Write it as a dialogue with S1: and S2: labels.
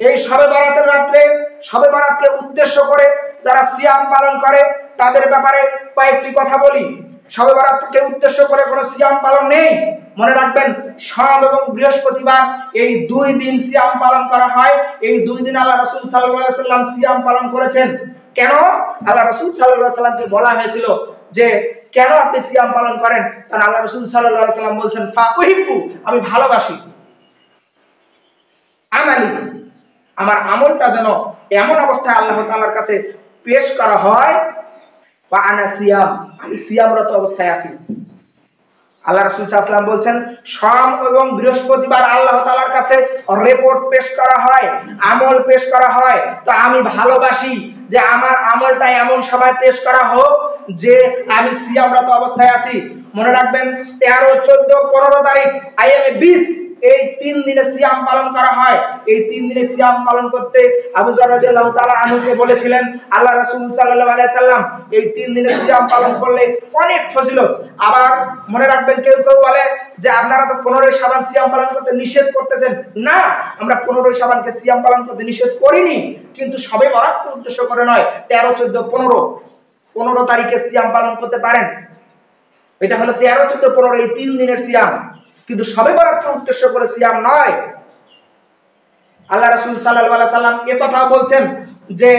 S1: এই শবে বরাতের রাত্রে, শবে বরাতকে উদ্দেশ্য করে যারা সিয়াম পালন করে তাদের ব্যাপারে কয়েকটি কথা বলি। শবে বরাতকে উদ্দেশ্য করে কোনো সিয়াম পালন নেই। মনে রাখবেন, সোম এবং বৃহস্পতিবার এই 2 দিন সিয়াম পালন করা হয়। এই 2 দিন আল্লাহ রাসূল সাল্লাল্লাহু আলাইহি সাল্লাম সিয়াম পালন করেছেন। কেন? আল্লাহ রাসূল সাল্লাল্লাহু আলাইহি সাল্লামকে বলা হয়েছিল যে কেন আপনি সিয়াম পালন করেন? কারণ আল্লাহ রাসূল সাল্লাল্লাহু আলাইহি সাল্লাম বলছেন, ফাউহিব্বু, আমি ভালোবাসি, আমালি, আমার আমলটা যেন এমন অবস্থায় আল্লাহ তাআলার কাছে পেশ করা হয়, বা আনা সিয়াম, আমি সিয়ামরত অবস্থায় আছি। আল্লাহ রাসূল সাল্লাল্লাহু আলাইহি ওয়াসাল্লাম বলছেন, সোম এবং বৃহস্পতিবার আল্লাহ তাআলার কাছে রিপোর্ট পেশ করা হয়, আমল পেশ করা হয়। তো আমি ভালোবাসি যে আমার আমলটা এমন সময় পেশ করা হোক যে আমি সিয়ামরত অবস্থায় আছি। মনে রাখবেন, 13, 14, 15 তারিখ আইএমএ 20 এই 3 দিনে সিয়াম পালন করা হয়। এই 3 দিনে সিয়াম পালন করতে আবু যর রাদিয়াল্লাহু তাআলা আনহুকে বলেছিলেন আল্লাহ রাসূল সাল্লাল্লাহু আলাইহি সাল্লাম, এই 3 দিনে সিয়াম পালন করলে অনেক ফজিলত। আবার মনে রাখবেন, কেউ কেউ বলে যে আপনারা তো 15ই শাবান সিয়াম পালন করতে নিষেধ করতেছেন। না, আমরা 15ই শাবানকে সিয়াম পালন করতে নিষেধ করিনি, কিন্তু শবে বরাতকে উদ্দেশ্য করে নয়। 13, 14, 15 তারিখে সিয়াম পালন করতে পারেন। এটা হলো 13, 14, 15 এই 3 দিনের সিয়াম, কিন্তু শবে বরাতকে উদ্দেশ্য করে সিয়াম নয়। আল্লাহ রাসূল সাল্লাল্লাহু আলাইহি সাল্লাম এ কথা বলছেন যে